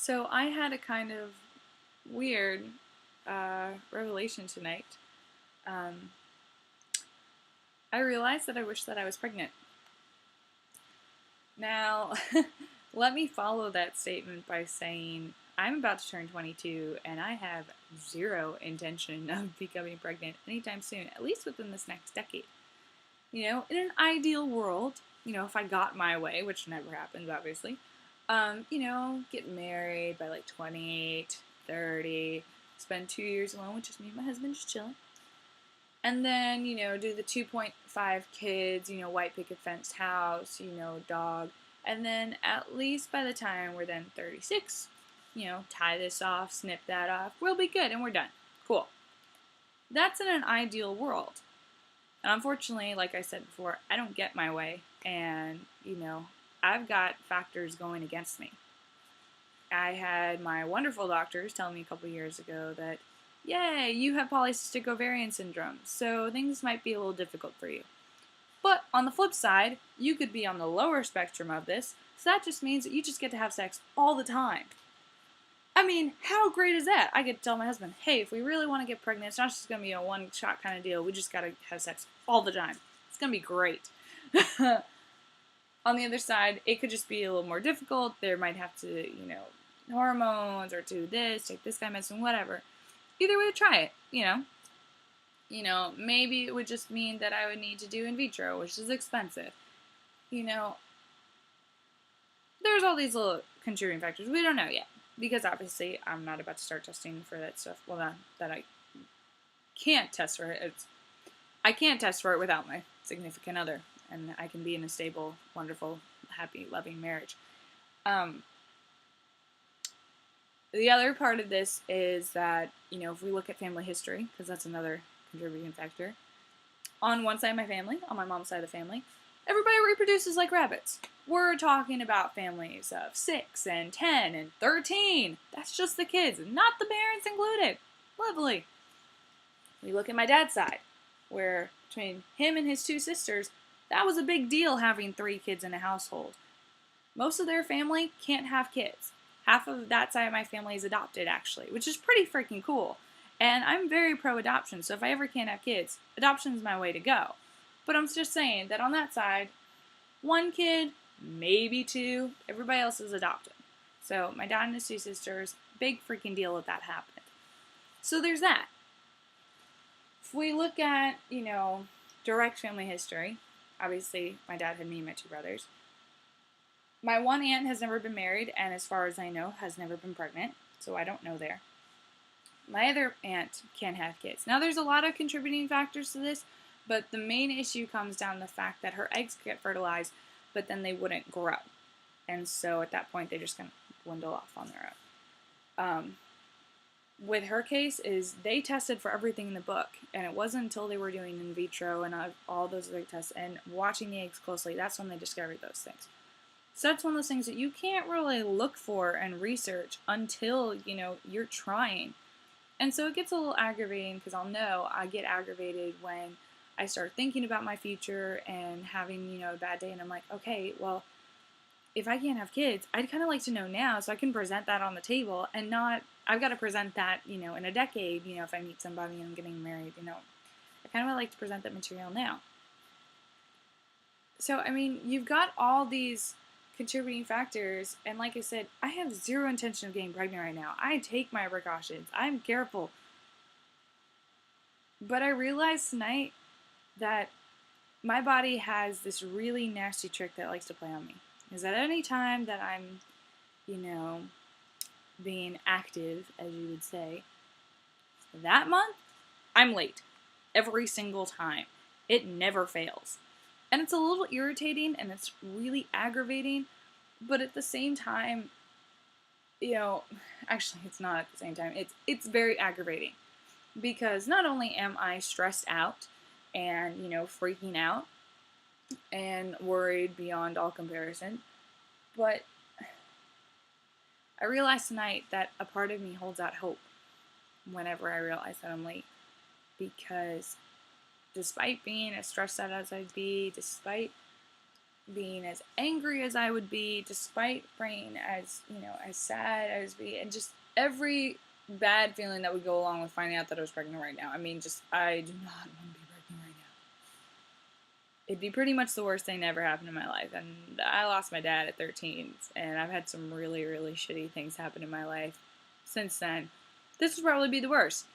So I had a kind of weird revelation tonight. Um, I realized that I wish that I was pregnant. Now, let me follow that statement by saying I'm about to turn 22 and I have zero intention of becoming pregnant anytime soon, at least within this next decade. In an ideal world, if I got my way, which never happens, obviously, get married by like 28, 30, spend 2 years alone with just me and my husband just chilling. And then, do the 2.5 kids, white picket fenced house, dog. And then at least by the time we're then 36, tie this off, snip that off, we'll be good and we're done. Cool. That's in an ideal world. And unfortunately, like I said before, I don't get my way. And, I've got factors going against me. I had my wonderful doctors tell me a couple years ago that, yay, you have polycystic ovarian syndrome, so things might be a little difficult for you. But on the flip side, you could be on the lower spectrum of this, so that just means that you just get to have sex all the time. I mean, how great is that? I get to tell my husband, hey, if we really want to get pregnant, it's not just going to be a one-shot kind of deal. We just got to have sex all the time. It's going to be great. On the other side, it could just be a little more difficult. There might have to, hormones or do this, take this kind of medicine, whatever. Either way, try it, maybe it would just mean that I would need to do in vitro, which is expensive. There's all these little contributing factors. We don't know yet. Because obviously, I'm not about to start testing for that stuff. Well, not that I can't test for it. I can't test for it without my significant other. And I can be in a stable, wonderful, happy, loving marriage. The other part of this is that, if we look at family history, because that's another contributing factor, on one side of my family, on my mom's side of the family, everybody reproduces like rabbits. We're talking about families of 6 and 10 and 13. That's just the kids, not the parents included. Lovely. We look at my dad's side, where between him and his 2 sisters, that was a big deal having 3 kids in a household. Most of their family can't have kids. Half of that side of my family is adopted, actually, which is pretty freaking cool. And I'm very pro-adoption, so if I ever can't have kids, adoption is my way to go. But I'm just saying that on that side, 1 kid, maybe 2, everybody else is adopted. So my dad and his 2 sisters, big freaking deal that happened. So there's that. If we look at, direct family history, obviously my dad had me and my 2 brothers. My one aunt has never been married, and as far as I know, has never been pregnant, so I don't know there. My other aunt can have kids. Now, there's a lot of contributing factors to this, but the main issue comes down to the fact that her eggs get fertilized, but then they wouldn't grow. And so at that point, they're just going to dwindle off on their own. With her case, is they tested for everything in the book, and it wasn't until they were doing in vitro and all those other tests and watching the eggs closely, that's when they discovered those things. So that's one of those things that you can't really look for and research until, you're trying. And so it gets a little aggravating because I get aggravated when I start thinking about my future and having, a bad day. And I'm like, okay, well, if I can't have kids, I'd kind of like to know now so I can present that on the table and not, I've got to present that, in a decade, if I meet somebody and I'm getting married, I kind of like to present that material now. So, you've got all these contributing factors, and like I said, I have zero intention of getting pregnant right now. I take my precautions. I'm careful. But I realized tonight that my body has this really nasty trick that likes to play on me. Is that any time that I'm, being active, as you would say, that month, I'm late. Every single time. It never fails. And it's a little irritating and it's really aggravating, but at the same time, actually it's not at the same time, it's very aggravating. Because not only am I stressed out and, freaking out and worried beyond all comparison, but I realized tonight that a part of me holds out hope whenever I realize that I'm late. Because despite being as stressed out as I'd be, despite being as angry as I would be, despite being as, as sad as be, and just every bad feeling that would go along with finding out that I was pregnant right now. I mean, just, I do not want to be pregnant right now. It'd be pretty much the worst thing that ever happened in my life. And I lost my dad at 13, and I've had some really, really shitty things happen in my life since then. This would probably be the worst.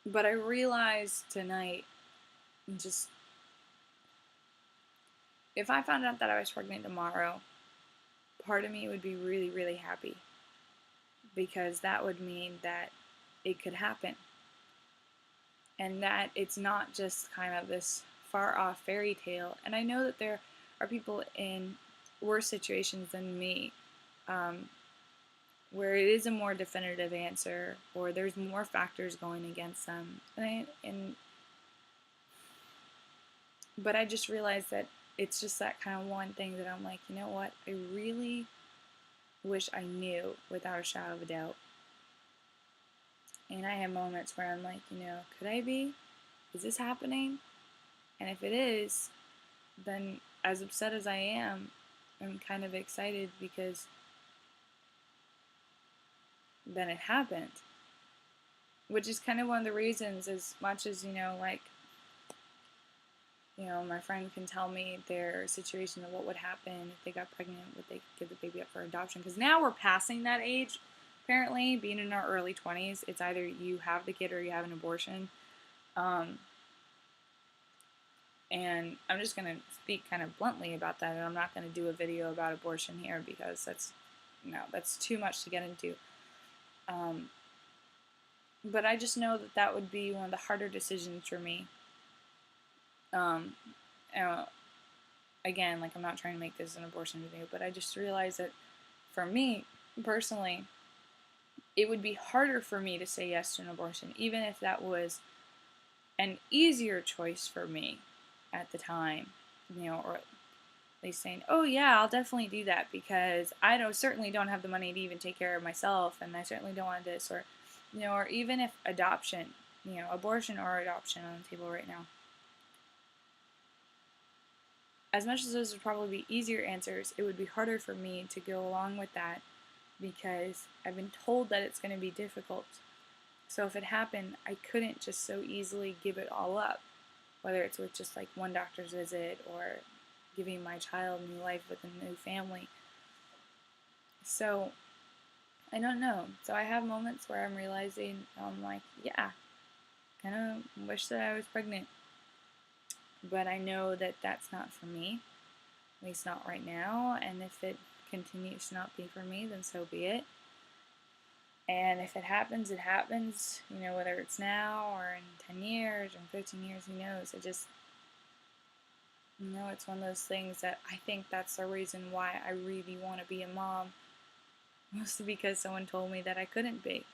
But I realized tonight, just, if I found out that I was pregnant tomorrow, part of me would be really, really happy. Because that would mean that it could happen. And that it's not just kind of this far off fairy tale. And I know that there are people in worse situations than me, where it is a more definitive answer, or there's more factors going against them. But I just realized that it's just that kind of one thing that I'm like, you know what? I really wish I knew without a shadow of a doubt. And I have moments where I'm like, could I be? Is this happening? And if it is, then as upset as I am, I'm kind of excited because then it happened. Which is kind of one of the reasons, as much as, my friend can tell me their situation of what would happen if they got pregnant, would they give the baby up for adoption? Because now we're passing that age. Apparently, being in our early 20s, it's either you have the kid or you have an abortion. And I'm just going to speak kind of bluntly about that, and I'm not going to do a video about abortion here because that's too much to get into. But I just know that that would be one of the harder decisions for me. Again, I'm not trying to make this an abortion video, but I just realized that for me, personally, it would be harder for me to say yes to an abortion, even if that was an easier choice for me at the time, or at least saying, oh yeah, I'll definitely do that because I certainly don't have the money to even take care of myself, and I certainly don't want this, or even if adoption, abortion or adoption on the table right now. As much as those would probably be easier answers, it would be harder for me to go along with that because I've been told that it's going to be difficult. So if it happened, I couldn't just so easily give it all up, whether it's with just one doctor's visit or giving my child new life with a new family. So I don't know. So I have moments where I'm realizing, I'm like, yeah, kind of wish that I was pregnant. But I know that that's not for me, at least not right now. And if it continues to not be for me, then so be it. And if it happens, it happens, whether it's now or in 10 years or in 15 years, who knows? It's one of those things that I think that's the reason why I really want to be a mom. Mostly because someone told me that I couldn't be.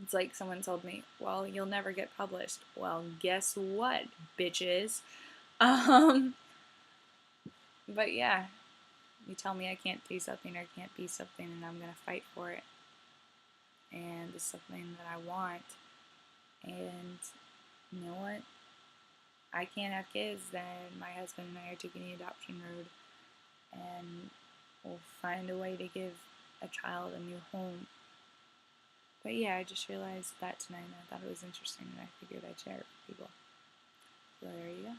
It's like someone told me, well, you'll never get published. Well, guess what, bitches? But yeah, you tell me I can't do something or can't be something, and I'm going to fight for it. And it's something that I want. And you know what? I can't have kids, then my husband and I are taking the adoption road. And we'll find a way to give a child a new home. But yeah, I just realized that tonight, and I thought it was interesting, and I figured I'd share it with people. So there you go.